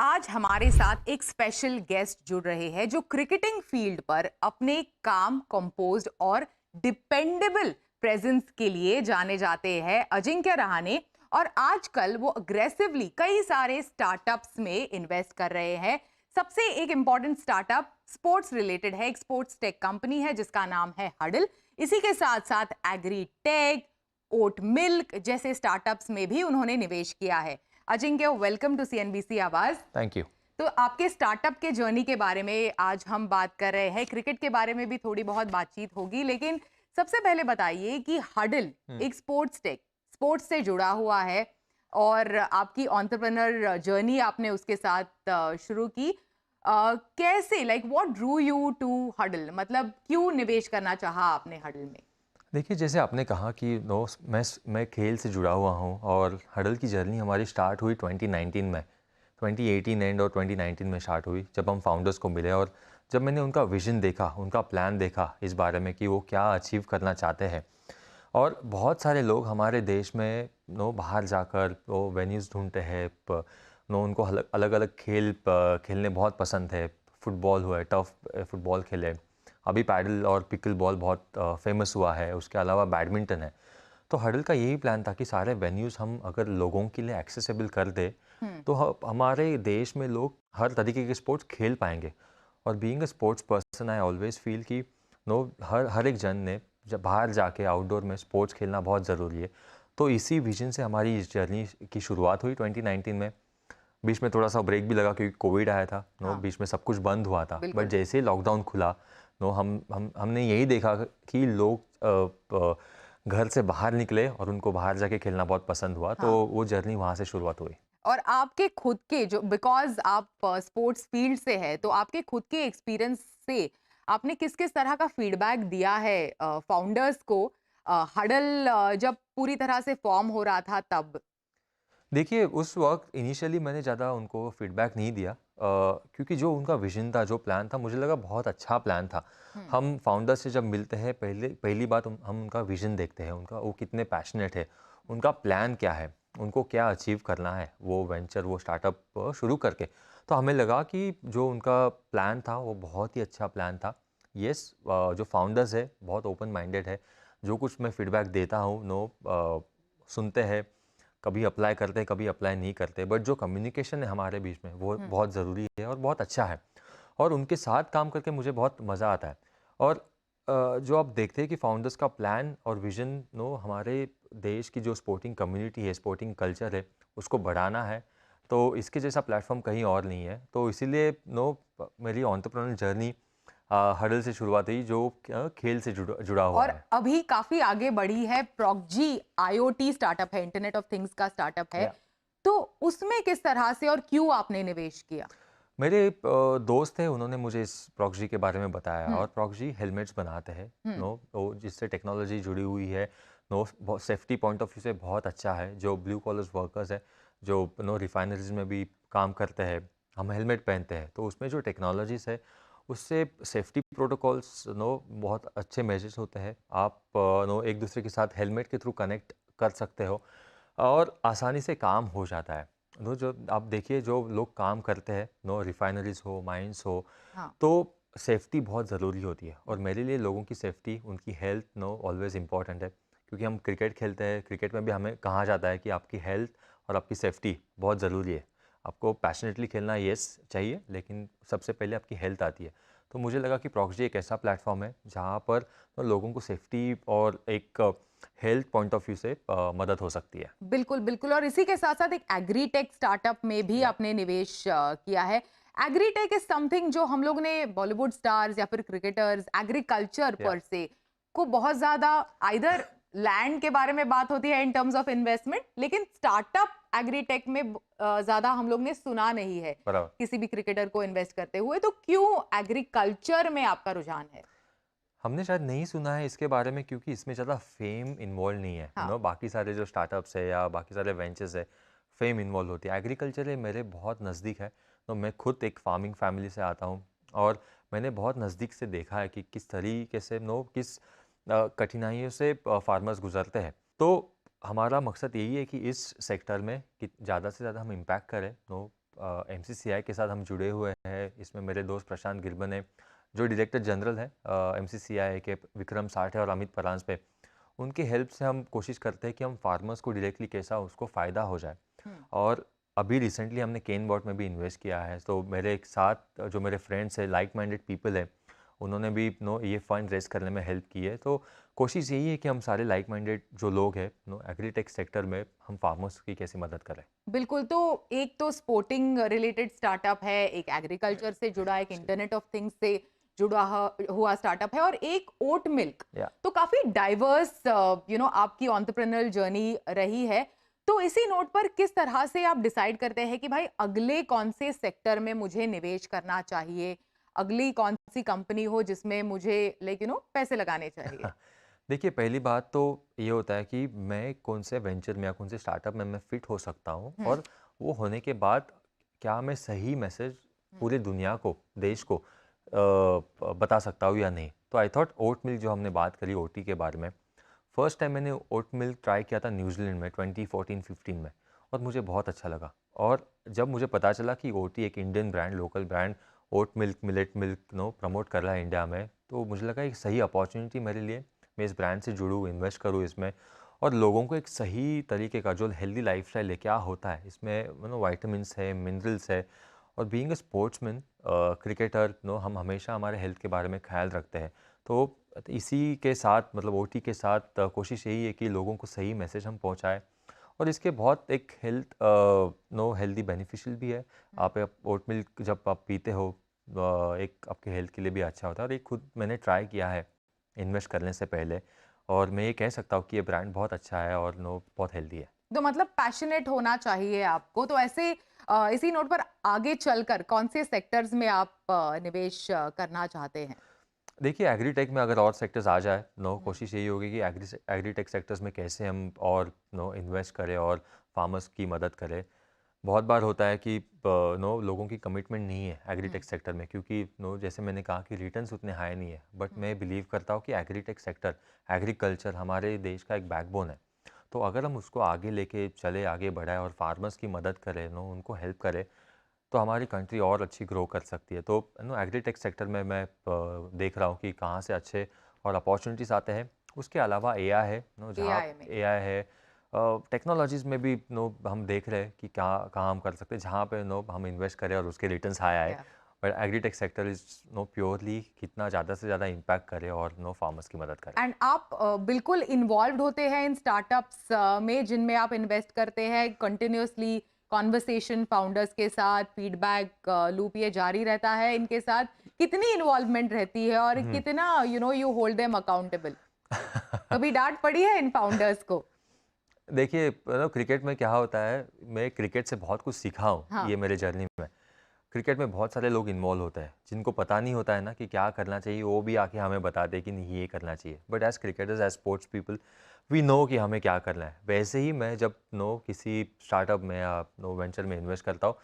आज हमारे साथ एक स्पेशल गेस्ट जुड़ रहे हैं जो क्रिकेटिंग फील्ड पर अपने काम, कंपोज्ड और डिपेंडेबल प्रेजेंस के लिए जाने जाते हैं, अजिंक्य रहाणे। और आजकल वो अग्रेसिवली कई सारे स्टार्टअप्स में इन्वेस्ट कर रहे हैं। सबसे एक इंपॉर्टेंट स्टार्टअप स्पोर्ट्स रिलेटेड है, एक स्पोर्ट्स टेक कंपनी है जिसका नाम है हडल। इसी के साथ साथ एग्री टेक, ओट मिल्क जैसे स्टार्टअप्स में भी उन्होंने निवेश किया है। अजिंक्य, वेलकम टू सीएनबीसी आवाज। Thank you. तो आपके स्टार्टअप के जर्नी के बारे में आज हम बात कर रहे हैं। क्रिकेट के बारे में भी थोड़ी बहुत बातचीत होगी, लेकिन सबसे पहले बताइए कि हडल एक स्पोर्ट्स टेक, स्पोर्ट्स से जुड़ा हुआ है और आपकी एंटरप्रेन्योर जर्नी आपने उसके साथ शुरू की। कैसे, like what drew you to Huddle, मतलब क्यों निवेश करना चाहा आपने हडल में? देखिए, जैसे आपने कहा कि मैं खेल से जुड़ा हुआ हूँ और हडल की जर्नी हमारी स्टार्ट हुई 2019 में। 2018 एंड और 2019 में स्टार्ट हुई जब हम फाउंडर्स को मिले और जब मैंने उनका विज़न देखा, उनका प्लान देखा इस बारे में कि वो क्या अचीव करना चाहते हैं। और बहुत सारे लोग हमारे देश में बाहर जाकर वो वेन्यूज़ ढूँढते हैं। उनको अलग अलग खेल खेलने बहुत पसंद है। फुटबॉल हुआ है, टफ फुटबॉल खेले। अभी पैडल और पिकल बॉल बहुत फेमस हुआ है। उसके अलावा बैडमिंटन है। तो हडल का यही प्लान था कि सारे वेन्यूज़ हम अगर लोगों के लिए एक्सेसिबल कर दे तो हमारे देश में लोग हर तरीके के स्पोर्ट्स खेल पाएंगे। और being a sports person I always feel कि हर एक जन ने जब बाहर जाके आउटडोर में स्पोर्ट्स खेलना बहुत ज़रूरी है। तो इसी विजन से हमारी इस जर्नी की शुरुआत हुई 2019 में। बीच में थोड़ा सा ब्रेक भी लगा क्योंकि कोविड आया था। हाँ, बीच में सब कुछ बंद हुआ था, बट बिल्कुल। जैसे ही लॉकडाउन खुला हमने यही देखा कि लोग घर से बाहर निकले और उनको बाहर जाके खेलना बहुत पसंद हुआ। तो हाँ, वो जर्नी वहाँ से शुरुआत हुई। और आपके खुद के जो, बिकॉज आप स्पोर्ट्स फील्ड से है, तो आपके खुद के एक्सपीरियंस से आपने किस किस तरह का फीडबैक दिया है फाउंडर्स को, हडल जब पूरी तरह से फॉर्म हो रहा था तब? देखिए, उस वक़्त इनिशियली मैंने ज़्यादा उनको फीडबैक नहीं दिया, क्योंकि जो उनका विज़न था, जो प्लान था, मुझे लगा बहुत अच्छा प्लान था। हम्म। हम फाउंडर से जब मिलते हैं, पहली बात हम उनका विज़न देखते हैं, उनका वो कितने पैशनेट है, उनका प्लान क्या है, उनको क्या अचीव करना है, वो वेंचर, वो स्टार्टअप शुरू करके। तो हमें लगा कि जो उनका प्लान था, वो बहुत ही अच्छा प्लान था। येस, जो फाउंडर्स है, बहुत ओपन माइंडेड है। जो कुछ मैं फीडबैक देता हूँ, सुनते हैं। कभी अप्लाई करते हैं, कभी अप्लाई नहीं करते, बट जो कम्युनिकेशन है हमारे बीच में वो हम्म। बहुत ज़रूरी है और बहुत अच्छा है। और उनके साथ काम करके मुझे बहुत मज़ा आता है। और जो आप देखते हैं कि फाउंडर्स का प्लान और विज़न हमारे देश की जो स्पोर्टिंग कम्युनिटी है, स्पोर्टिंग कल्चर है, उसको बढ़ाना है। तो इसके जैसा प्लेटफॉर्म कहीं और नहीं है। तो इसीलिए मेरी एंटरप्रेन्योर जर्नी हडल से शुरुआत हुई, जो खेल से जुड़ा जुड़ा हुआ और है। अभी काफी आगे बढ़ी है, प्रॉक्जी आईओटी स्टार्टअप है, इंटरनेट ऑफ थिंग्स का स्टार्टअप है। तो उसमें किस तरह से और क्यों आपने निवेश किया? मेरे दोस्त थे, उन्होंने मुझे इस प्रॉक्सी के बारे में बताया। और हम्म। प्रॉक्सी हेलमेट्स बनाते हैं, हम्म। वो जिससे टेक्नोलॉजी जुड़ी हुई है। बहुत सेफ्टी पॉइंट ऑफ व्यू से बहुत अच्छा है। जो ब्लू कॉलर्स वर्कर्स है, जो रिफाइनरीज में भी काम करते हैं, हम हेलमेट पहनते हैं, तो उसमें जो टेक्नोलॉजीज है उससे सेफ्टी प्रोटोकॉल्स बहुत अच्छे मेजर्स होते हैं। आप एक दूसरे के साथ हेलमेट के थ्रू कनेक्ट कर सकते हो और आसानी से काम हो जाता है। जो आप देखिए, जो लोग काम करते हैं, रिफाइनरीज हो, माइंस हो, हाँ। तो सेफ्टी बहुत ज़रूरी होती है। और हम्म। मेरे लिए लोगों की सेफ्टी, उनकी हेल्थ ऑलवेज इंपॉर्टेंट है। क्योंकि हम क्रिकेट खेलते हैं, क्रिकेट में भी हमें कहा जाता है कि आपकी हेल्थ और आपकी सेफ्टी बहुत ज़रूरी है। आपको पैशनेटली खेलना येस चाहिए, लेकिन सबसे पहले आपकी हेल्थ आती है। तो मुझे लगा कि प्रॉक्सी एक ऐसा प्लेटफॉर्म है जहाँ पर लोगों को सेफ्टी और एक हेल्थ पॉइंट ऑफ व्यू से मदद हो सकती है। बिल्कुल, बिल्कुल। और इसी के साथ-साथ एक एग्रीटेक स्टार्टअप में भी या आपने निवेश किया है। एग्रीटेक इज़ समथिंग जो हम लोग ने बॉलीवुड स्टार्स या फिर क्रिकेटर्स, एग्रीकल्चर या पर से को बहुत ज़्यादा, आइदर लैंड के बारे में बात होती है इन टर्म्स ऑफ इन्वेस्टमेंट, लेकिन स्टार्टअप एग्रीटेक में ज़्यादा हम लोग ने सुना नहीं है, बराबर। किसी भी क्रिकेटर को इन्वेस्ट करते हुए। तो क्यों एग्रीकल्चर में आपका रुझान है? हमने शायद नहीं सुना है इसके बारे में, क्योंकि इसमें ज़्यादा फेम इन्वॉल्व नहीं है। हाँ। बाकी सारे जो स्टार्टअप्स है या बाकी सारे वेंचर्स है, फेम इन्वॉल्व होती है। एग्रीकल्चर है मेरे बहुत नज़दीक है। मैं खुद एक फार्मिंग फैमिली से आता हूँ और मैंने बहुत नज़दीक से देखा है कि किस तरीके से किस कठिनाइयों से फार्मर्स गुजरते हैं। तो हमारा मकसद यही है कि इस सेक्टर में कि ज़्यादा से ज़्यादा हम इम्पैक्ट करें, एमसीसीआई के साथ हम जुड़े हुए हैं। इसमें मेरे दोस्त प्रशांत गिरबन है जो डायरेक्टर जनरल है एमसीसीआई के, विक्रम साठ है और अमित परांज पे। उनकी हेल्प से हम कोशिश करते हैं कि हम फार्मर्स को डायरेक्टली कैसा उसको फ़ायदा हो जाए। हम्म। और अभी रिसेंटली हमने केन बॉट में भी इन्वेस्ट किया है। तो मेरे एक साथ जो मेरे फ्रेंड्स हैं, लाइक माइंडेड पीपल है, उन्होंने भी ये फंड रेज करने में हेल्प की है। तो कोशिश यही है कि हम सारे लाइक माइंडेड जो लोग हैं एग्रीटेक सेक्टर में, हम फार्मर्स की कैसे मदद करें। बिल्कुल, तो एक तो स्पोर्टिंग रिलेटेड स्टार्टअप है, एक एग्रीकल्चर से जुड़ा, एक इंटरनेट ऑफ थिंग्स से जुड़ा हुआ स्टार्टअप है, और एक ओट मिल्क। या तो काफी डाइवर्स आपकी एंटरप्रेन्योरल जर्नी रही है। तो इसी नोट पर किस तरह से आप डिसाइड करते हैं कि भाई अगले कौन से सेक्टर में मुझे निवेश करना चाहिए, अगली कौन सी कंपनी हो जिसमें मुझे पैसे लगाने चाहिए? देखिए, पहली बात तो ये होता है कि मैं कौन से वेंचर में या कौन से स्टार्टअप में मैं फिट हो सकता हूँ, हम्म। और वो होने के बाद क्या मैं सही मैसेज हम्म। पूरे दुनिया को, देश को बता सकता हूँ या नहीं। तो आई थॉट ओट मिल्क, जो हमने बात करी ओटी के बारे में, फर्स्ट टाइम मैंने ओट मिल्क ट्राई किया था न्यूजीलैंड में 2014-15 में, और मुझे बहुत अच्छा लगा। और जब मुझे पता चला कि ओटी एक Indian brand, local brand, oat milk, millet milk promote कर रहा है इंडिया में, तो मुझे लगा एक सही अपॉर्चुनिटी मेरे लिए, मैं इस ब्रांड से जुड़ूँ, इन्वेस्ट करूँ इसमें, और लोगों को एक सही तरीके का जो हेल्दी लाइफस्टाइल है क्या होता है इसमें, वाइटामिन्स है, मिनरल्स है। और बीइंग अ स्पोर्ट्समैन, क्रिकेटर, हम हमेशा हमारे हेल्थ के बारे में ख्याल रखते हैं। तो इसी के साथ, मतलब ओटी के साथ, कोशिश यही है कि लोगों को सही मैसेज हम पहुंचाएं। और इसके बहुत एक हेल्दी बेनिफिशियल भी है। आप ओट मिल्क जब आप पीते हो, एक आपके हेल्थ के लिए भी अच्छा होता है। और एक खुद मैंने ट्राई किया है इन्वेस्ट करने से पहले, और मैं ये कह सकता हूँ कि ये ब्रांड बहुत अच्छा है और बहुत हेल्दी है। तो मतलब पैशनेट होना चाहिए आपको। तो ऐसे इसी नोट पर आगे चलकर कौन से सेक्टर्स में आप निवेश करना चाहते हैं? देखिए, एग्रीटेक में अगर और सेक्टर्स आ जाए, हम्म। कोशिश यही होगी कि एग्रीटेक सेक्टर्स में कैसे हम और इन्वेस्ट करें और फार्मर्स की मदद करें। बहुत बार होता है कि लोगों की कमिटमेंट नहीं है हम्म। एग्रीटेक सेक्टर में, क्योंकि जैसे मैंने कहा कि रिटर्न्स उतने हाई नहीं है। बट हम्म। मैं बिलीव करता हूँ कि एग्रीटेक सेक्टर, एग्रीकल्चर हमारे देश का एक बैकबोन है। तो अगर हम उसको आगे लेके चले, आगे बढ़ाएं और फार्मर्स की मदद करें, उनको हेल्प करें, तो हमारी कंट्री और अच्छी ग्रो कर सकती है। तो एग्रीटेक सेक्टर में मैं देख रहा हूँ कि कहाँ से अच्छे और अपॉर्चुनिटीज़ आते हैं। उसके अलावा एआई है, जहाँ एआई में। एआई है, टेक्नोलॉजीज़ में भी हम देख रहे हैं कि कहाँ कहाँ हम कर सकते हैं, जहाँ पे हम इन्वेस्ट करें और उसके रिटर्न्स हाई आए। या but agritech sector is purely कितना ज़्यादा से ज़्यादा इम्पैक्ट करे और फार्मर्स की मदद करे। एंड आप बिल्कुल इन्वॉल्व्ड होते हैं इन स्टार्टअप्स में जिनमें आप इन्वेस्ट करते हैं, कंटिन्यूअसली कॉन्वर्सेशन फाउंडर्स के साथ, फीडबैक लूप ये जारी रहता है इनके साथ? कितनी इन्वॉल्वमेंट रहती है और हम्म। कितना यू होल्ड देम अकाउंटेबल? कभी डांट पड़ी है इन फाउंडर्स को? देखिए, क्रिकेट में क्या होता है, मैं क्रिकेट से बहुत कुछ सीखा हूँ हाँ। ये मेरे जर्नी में। क्रिकेट में बहुत सारे लोग इन्वॉल्व होते हैं जिनको पता नहीं होता है ना कि क्या करना चाहिए, वो भी आके हमें बताते हैं कि नहीं ये करना चाहिए। But as cricketers, as sports people, we know कि हमें क्या करना है। वैसे ही मैं जब किसी स्टार्टअप में या वेंचर में इन्वेस्ट करता हूँ,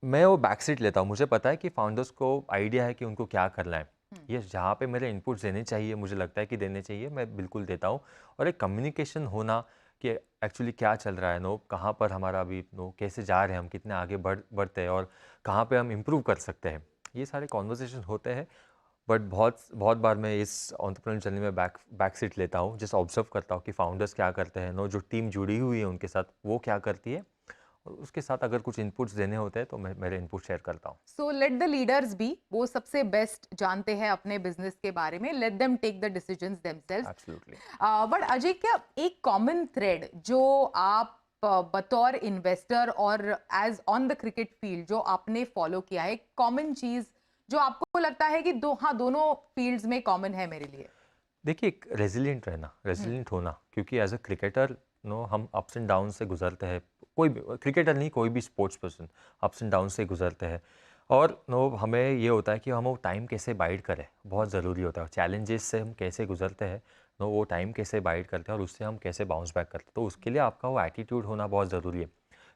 मैं वो बैक सीट लेता हूँ। मुझे पता है कि फाउंडर्स को आइडिया है कि उनको क्या करना है। हम्म। ये जहाँ पे मेरे इनपुट्स देने चाहिए, मुझे लगता है कि देने चाहिए, मैं बिल्कुल देता हूँ। और एक कम्युनिकेशन होना कि एक्चुअली क्या चल रहा है, कहाँ पर हमारा अभी कैसे जा रहे हैं हम, कितने आगे बढ़ते हैं और कहाँ पे हम इम्प्रूव कर सकते हैं, ये सारे कॉन्वर्सेशन होते हैं। बट बहुत बहुत बार मैं इस एंटरप्रेन्योर जर्नी में बैक सीट लेता हूँ, जस्ट ऑब्जर्व करता हूँ कि फाउंडर्स क्या करते हैं, जो टीम जुड़ी हुई है उनके साथ वो क्या करती है, और उसके साथ अगर कुछ इनपुट्स देने होते हैं तो मैं मेरे इनपुट शेयर करता हूँ। So let the leaders be, वो सबसे बेस्ट जानते हैं अपने बिजनेस के बारे में, let them take the decisions themselves. Absolutely. But Ajay, क्या एक कॉमन थ्रेड जो आप बतौर इन्वेस्टर और as on the cricket field जो आपने फॉलो किया है, कॉमन चीज जो आपको लगता है कि दोनों फील्ड्स में कॉमन है मेरे लिए? देखिए, एक रेजिलिएंट रहना, हम्म। रेजिलिएंट होना, क्योंकि एज अ क्रिकेटर हम अप्स एंड डाउन से गुजरते हैं। कोई भी क्रिकेटर नहीं, कोई भी sports person ups and down से गुजरते हैं। और हमें ये होता है कि हम वो टाइम कैसे बाइड करें, बहुत ज़रूरी होता है। चैलेंजेस से हम कैसे गुजरते हैं, वो टाइम कैसे बाइड करते हैं और उससे हम कैसे बाउंस बैक करते हैं, तो उसके लिए आपका वो एटीट्यूड होना बहुत ज़रूरी है।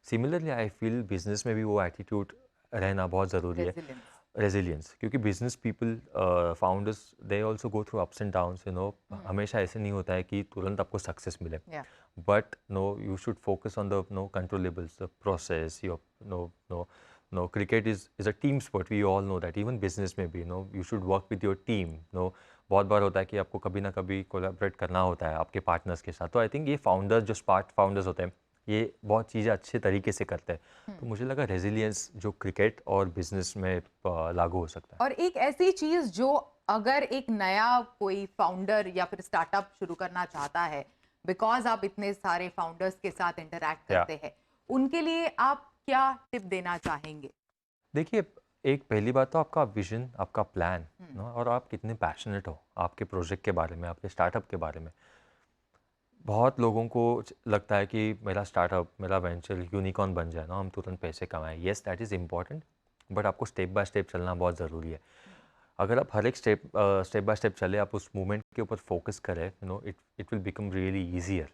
सिमिलरली आई फील बिजनेस में भी वो एटीट्यूड रहना बहुत ज़रूरी है। रेजिलियंस। रेजिलियंस, क्योंकि business people founders they also go through ups and downs, you know. हमेशा ऐसे नहीं होता है कि तुरंत आपको सक्सेस मिले, Yeah. but no, you should focus on the controllables, the process. Your cricket is a team sport. We all know that. Even business में भी, you should work with your team. बहुत बार होता है कि आपको कभी ना कभी कोलैबोरेट करना होता है आपके पार्टनर्स के साथ। तो आई थिंक ये फाउंडर्स, जो स्मार्ट फाउंडर्स होते हैं, ये बहुत चीज़ें अच्छे तरीके से करते हैं। तो मुझे लगा रेजिलियंस जो क्रिकेट और बिजनेस में लागू हो सकता है। और एक ऐसी चीज जो अगर एक नया कोई फाउंडर या फिर स्टार्टअप शुरू करना चाहता है, बिकॉज आप इतने सारे फाउंडर्स के साथ इंटरैक्ट या करते हैं, उनके लिए आप क्या टिप देना चाहेंगे? देखिए, एक पहली बात तो आपका विजन, आपका प्लान, और आप कितने पैशनेट हो आपके प्रोजेक्ट के बारे में, आपके स्टार्टअप के बारे में। बहुत लोगों को लगता है कि मेरा स्टार्टअप, मेरा वेंचर यूनिकॉर्न बन जाए, हम तुरंत पैसे कमाएं। Yes, that is important, but आपको स्टेप बाय स्टेप चलना बहुत ज़रूरी है। अगर आप हर एक स्टेप बाय स्टेप चले, आप उस मूवमेंट के ऊपर फोकस करें, it will become really easier.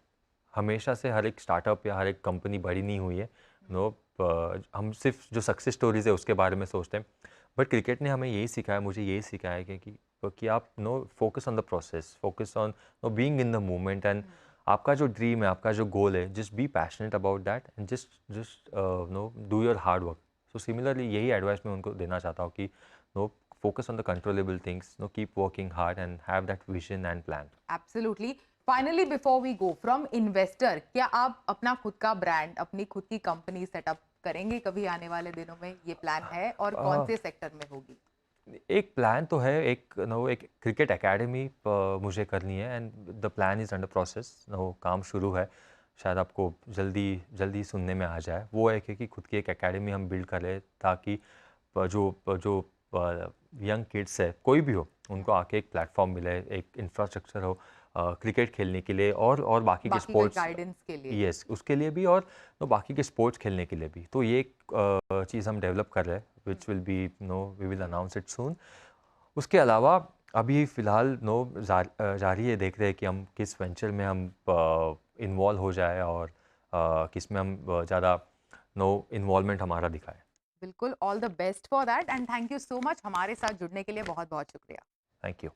हमेशा से हर एक स्टार्टअप या हर एक कंपनी बड़ी नहीं हुई है, हम सिर्फ जो सक्सेस स्टोरीज है उसके बारे में सोचते हैं। बट क्रिकेट ने हमें यही सिखाया, मुझे यही सिखाया कि आप focus on the process, focus on being in the movement, and आपका जो ड्रीम है, आपका जो गोल है, just be passionate about that, and just do your hard work. So similarly यही एडवाइस मैं उनको देना चाहता हूँ कि focus on the controllable things, keep working hard and have that vision and plan. Absolutely. Finally, before we go, from investor, क्या आप अपना खुद का ब्रांड, अपनी खुद की कंपनी सेटअप करेंगे कभी आने वाले दिनों में? ये प्लान है और कौन से सेक्टर में होगी? एक प्लान तो है, एक क्रिकेट एकेडमी मुझे करनी है, and the plan is under process. काम शुरू है, शायद आपको जल्दी जल्दी सुनने में आ जाए। वो है कि खुद की एक एकेडमी हम बिल्ड करें, ताकि जो जो यंग किड्स है, कोई भी हो, उनको आके एक प्लेटफॉर्म मिले, एक इंफ्रास्ट्रक्चर हो क्रिकेट खेलने के लिए, और बाकी के स्पोर्ट्स गाइडेंस के लिए। यस, उसके लिए भी, और बाकी के स्पोर्ट्स खेलने के लिए भी। तो ये एक चीज़ हम डेवलप कर रहे हैं, which will be we will announce it soon. उसके अलावा अभी फ़िलहाल जारी है, देख रहे हैं कि हम किस वेंचर में हम इन्वॉल्व हो जाए, और किस में हम ज़्यादा इन्वॉल्वमेंट हमारा दिखाए। बिल्कुल, all the best for that and thank you so much हमारे साथ जुड़ने के लिए। बहुत बहुत शुक्रिया। Thank you.